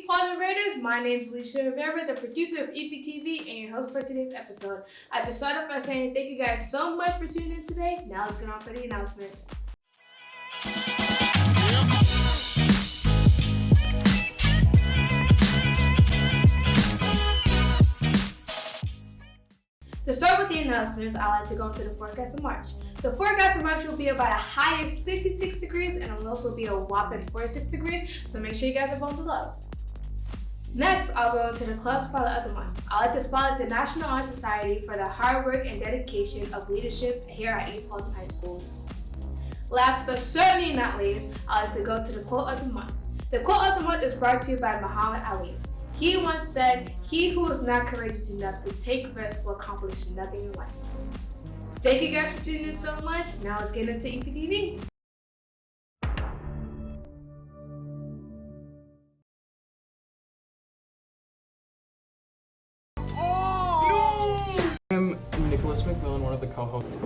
Esports Raiders. My name is Alicia Rivera, the producer of EPTV and your host for today's episode. I'd like to start off by saying thank you guys so much for tuning in today. Now let's get on for the announcements. To start with the announcements, I'd like to go into the forecast of March. The forecast of March will be about a high of 66 degrees and the lows will be a whopping 46 degrees, so make sure you guys are both below. Next, I'll go into the club spotlight of the month. I'd like to spotlight the National Honor Society for the hard work and dedication of leadership here at East Boston High School. Last but certainly not least, I'd like to go to the quote of the month. The quote of the month is brought to you by Muhammad Ali. He once said, "He who is not courageous enough to take risks will accomplish nothing in life." Thank you guys for tuning in so much. Now let's get into EPTV. I'm Nicholas McMillan, one of the co-hosts.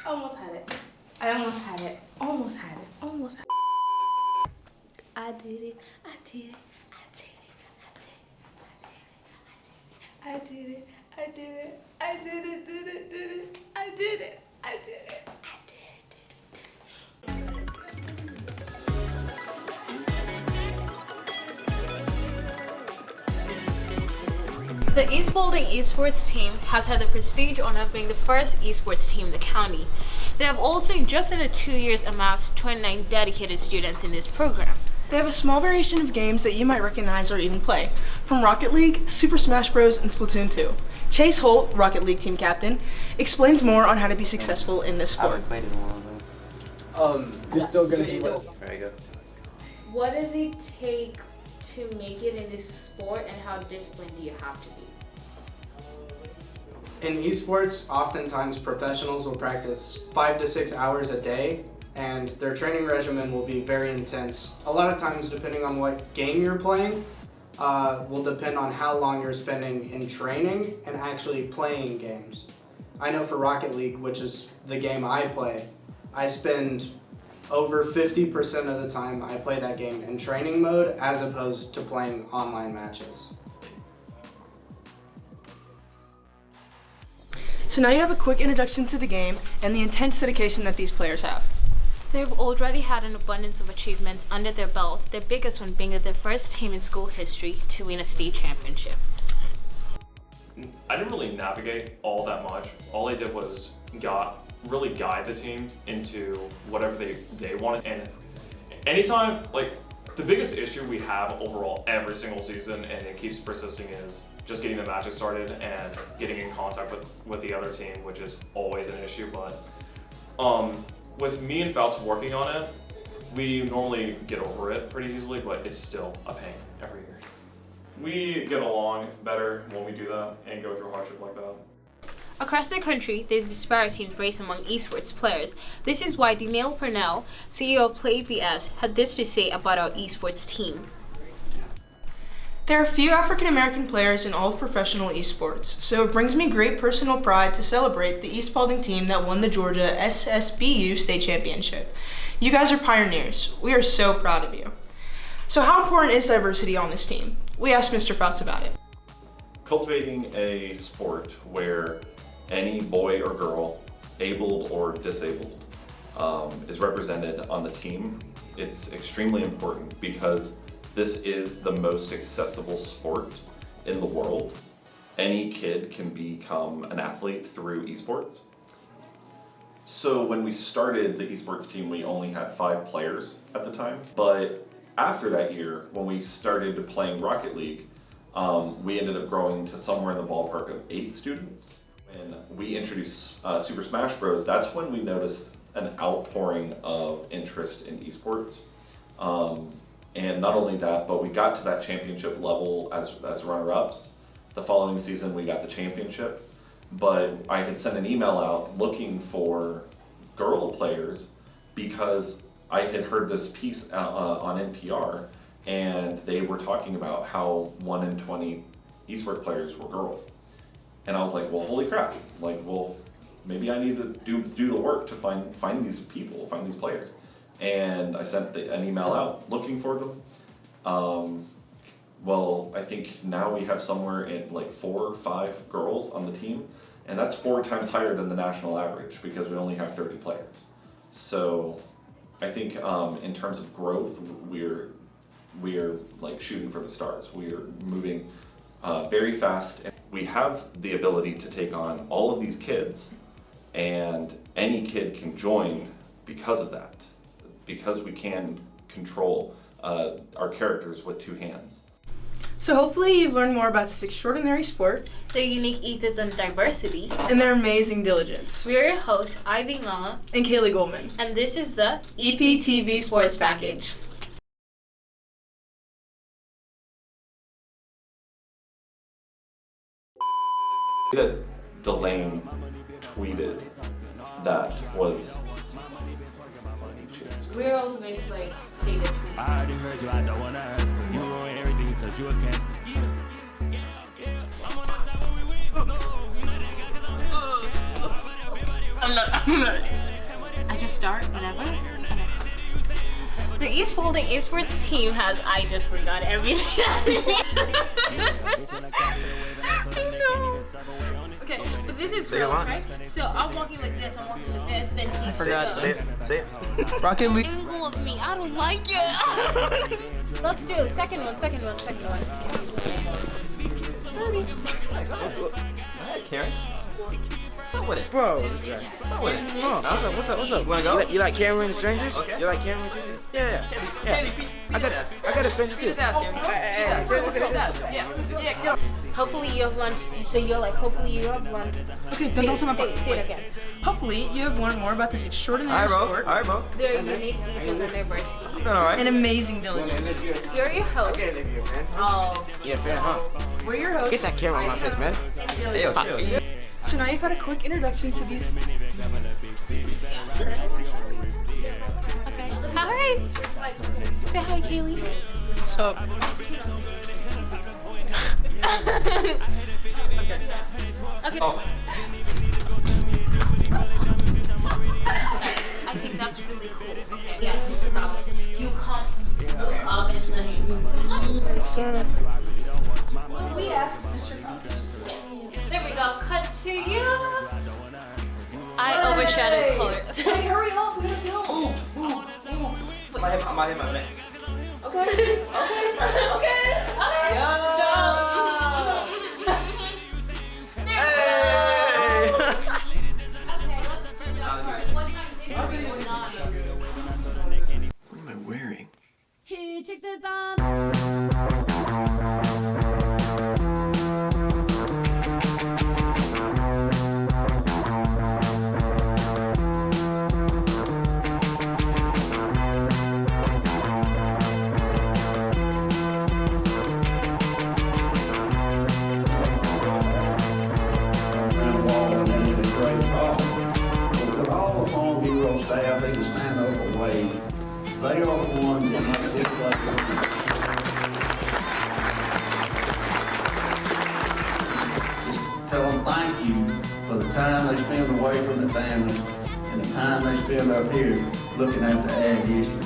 Almost had it. I almost had it. Almost had it. Almost had it. I did it. I did it. I did it. I did it. I did it. I did it. Did it. Did it. I did it. I did it. I did it. The East Baldwin Esports team has had the prestige honor of being the first esports team in the county. They have also, in just under 2 years, amassed 29 dedicated students in this program. They have a small variation of games that you might recognize or even play, from Rocket League, Super Smash Bros, and Splatoon 2. Chase Holt, Rocket League team captain, explains more on how to be successful in this sport. You're still gonna see what? There you go. What does it take to make it in this sport, and how disciplined do you have to be? In esports, oftentimes professionals will practice 5 to 6 hours a day, and their training regimen will be very intense. A lot of times, depending on what game you're playing, will depend on how long you're spending in training and actually playing games. I know for Rocket League, which is the game I play, I spend over 50% of the time I play that game in training mode as opposed to playing online matches. So now you have a quick introduction to the game and the intense dedication that these players have. They've already had an abundance of achievements under their belt, their biggest one being that their first team in school history to win a state championship. I didn't really navigate all that much. All I did was really guide the team into whatever they wanted. And anytime, the biggest issue we have overall every single season, and it keeps persisting, is just getting the matches started and getting in contact with the other team, which is always an issue. But with me and Fouts working on it, we normally get over it pretty easily, but it's still a pain every year. We get along better when we do that and go through hardship like that. Across the country, there's disparity in race among esports players. This is why Danielle Purnell, CEO of EPHS, had this to say about our esports team. There are few African American players in all of professional esports, so it brings me great personal pride to celebrate the East Baldwin team that won the Georgia SSBU state championship. You guys are pioneers. We are so proud of you. So how important is diversity on this team? We asked Mr. Fouts about it. Cultivating a sport where any boy or girl, abled or disabled, is represented on the team, it's extremely important because this is the most accessible sport in the world. Any kid can become an athlete through esports. So when we started the esports team, we only had 5 players at the time. But after that year, when we started playing Rocket League, we ended up growing to somewhere in the ballpark of 8 students. When we introduced Super Smash Bros, that's when we noticed an outpouring of interest in esports. And not only that, but we got to that championship level as runner-ups. The following season, we got the championship. But I had sent an email out looking for girl players because I had heard this piece on NPR, and they were talking about how 1 in 20 esports players were girls. And I was like, well, holy crap. maybe I need to do the work to find these people, find these players. And I sent an email out looking for them. Well, I think now we have somewhere in like 4 or 5 girls on the team, and that's 4 times higher than the national average because we only have 30 players. So I think in terms of growth, we're like shooting for the stars. We are moving very fast. We have the ability to take on all of these kids, and any kid can join because of that, because we can control our characters with 2 hands. So hopefully you've learned more about this extraordinary sport, Their unique ethos and diversity. and their amazing diligence. We are your hosts, Ivy Ngala, And Kaylee Goldman. and this is the EPTV Sports Package. That Delane tweeted that was Jesus. We're also going to like say the truth. I already heard you, I don't wanna hurt you. You ruin everything because you a cancer. I'm not. I just start whenever. Okay. The East Folding Esports team has. I just forgot everything. I know. Okay, but this is girls, right? So I'm walking like this. I'm walking like this. Then he Say it. Rocket League. Angle of me. I don't like it. Let's do it. Second one. Karen. What's up with it? Bro, this guy. What's up with it? What's up? You wanna go? You like Cameron Strangers? Okay. You like Cameron Strangers? Yeah. I got a stranger too. Hopefully you have lunch. So you're like, hopefully you have lunch. Okay, don't tell my Say it again. Hopefully you have learned more about this extraordinary sport, Alright, bro. Their unique ethos and diversity. I'm doing alright. and amazing diligence. You're your host. Oh. Yeah, fan, huh? We're your hosts. Get that camera on my face, man. Hey, yo, chill. So now you've had a quick introduction to these. Okay. Hi. Say hi, Kaylee. What's up? Okay. Oh. I think that's really cool. Okay. Yeah. You come, look up, and then you move. We asked Mr. Phelps. There we go. Cut to you. I overshadowed Chloe. Hey, hurry up! We gotta go. I might hit my neck. Okay. Okay, let's bring that part. What time did you not? What am I wearing? Who took the bomb? Staff, they can stand up and wave. They are the ones that make this place work. Just tell them thank you for the time they spend away from their family and the time they spend up here looking after ag history.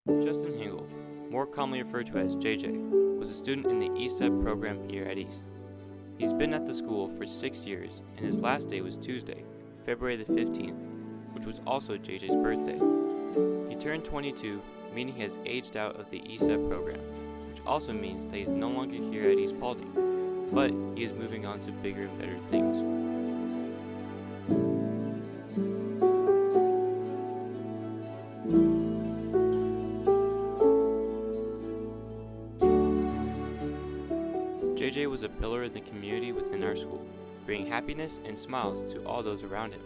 Justin Hingle, more commonly referred to as JJ, was a student in the ESEP program here at East. He's been at the school for 6 years, and his last day was Tuesday, February the 15th, which was also JJ's birthday. He turned 22, meaning he has aged out of the ESEP program, which also means that he's no longer here at East Paulding, but he is moving on to bigger and better things. JJ was a pillar in the community within our school, bringing happiness and smiles to all those around him.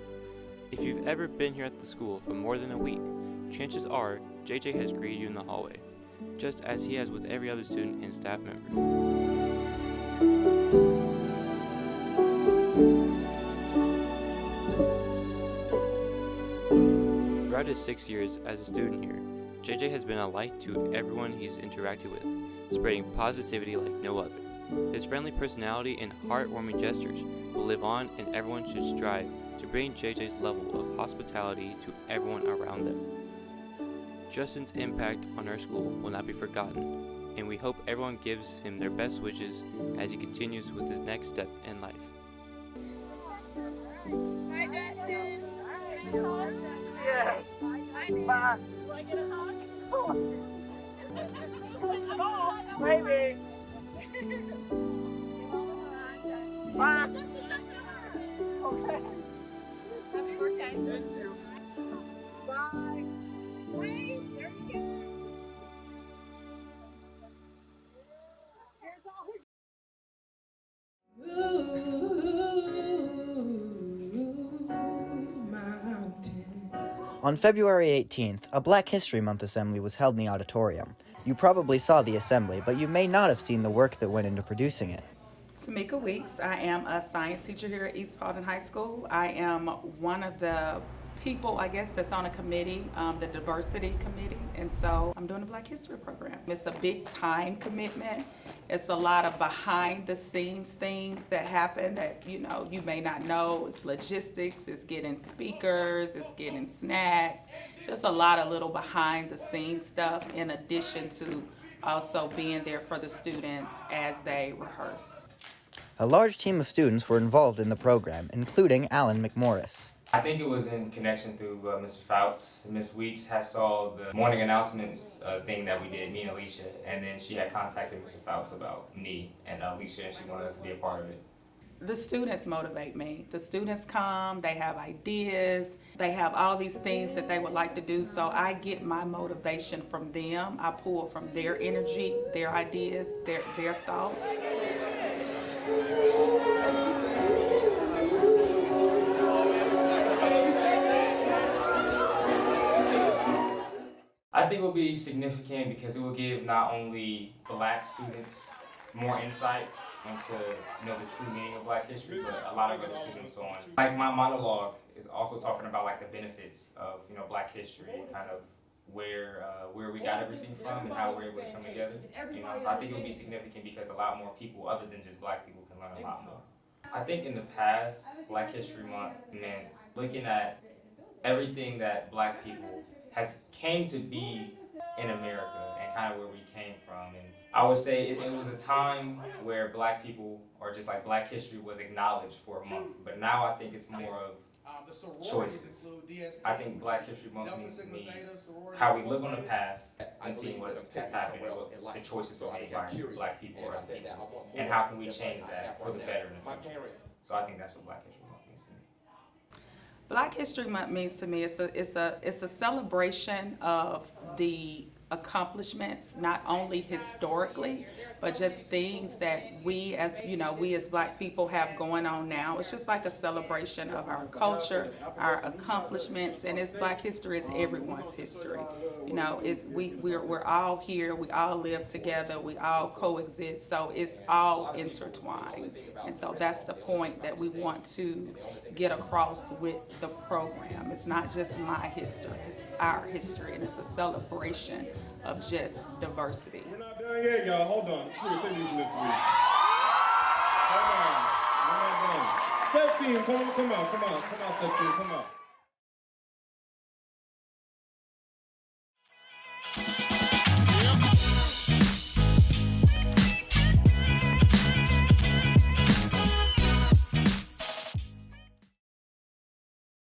If you've ever been here at the school for more than a week, chances are JJ has greeted you in the hallway, just as he has with every other student and staff member. Throughout his 6 years as a student here, JJ has been a light to everyone he's interacted with, spreading positivity like no other. His friendly personality and heartwarming gestures will live on, and everyone should strive to bring JJ's level of hospitality to everyone around them. Justin's impact on our school will not be forgotten, and we hope everyone gives him their best wishes as he continues with his next step in life. Hi, Justin. Yes. Bye. Do I get a hug? Maybe. Bye. Okay. Happy birthday. Bye. Wait, there you go. Here's all On February 18th, a Black History Month assembly was held in the auditorium. You probably saw the assembly, but you may not have seen the work that went into producing it. Tamika Weeks. I am a science teacher here at East Paulding High School. I am one of the people, I guess, that's on a committee, the diversity committee, and so I'm doing a Black History program. It's a big time commitment. It's a lot of behind the scenes things that happen that, you know, you may not know. It's logistics, it's getting speakers, it's getting snacks, just a lot of little behind the scenes stuff in addition to also being there for the students as they rehearse. A large team of students were involved in the program, including Alan McMorris. I think it was in connection through Mr. Fouts. Ms. Weeks had saw the morning announcements thing that we did, me and Alicia, and then she had contacted Mr. Fouts about me and Alicia, and she wanted us to be a part of it. The students motivate me. The students come, they have ideas, they have all these things that they would like to do, so I get my motivation from them. I pull from their energy, their ideas, their thoughts. I think it will be significant because it will give not only Black students more insight into the true meaning of Black history, but a lot of other students on. Like my monologue is also talking about like the benefits of Black history and kind of where we got everything from and how we're able to come together. So I think it will be significant because a lot more people other than just Black people can learn a lot more. I think in the past, Black History Month meant looking at everything that Black people came to be in America and kind of where we came from. And I would say it was a time where Black people, or just like Black history, was acknowledged for a month. But now I think it's more of choices. I think Black History Month means to me how we look on the past and see what has happened, what the choices were made by Black people or us people, and how can we change that for the better in the future. So I think that's what Black History Month means to me. Black History Month means to me it's a celebration of the accomplishments, not only historically, but just things that we as Black people have going on now. It's just like a celebration of our culture, our accomplishments, and it's Black history is everyone's history. We're all here, we all live together, we all coexist, so it's all intertwined. And so that's the point that we want to get across with the program. It's not just my history, it's our history, and it's a celebration of just diversity. We're not done yet, y'all. Hold on. Say these Miss Weeks. Hold on. We're not done. Step team, come on, step team, come on.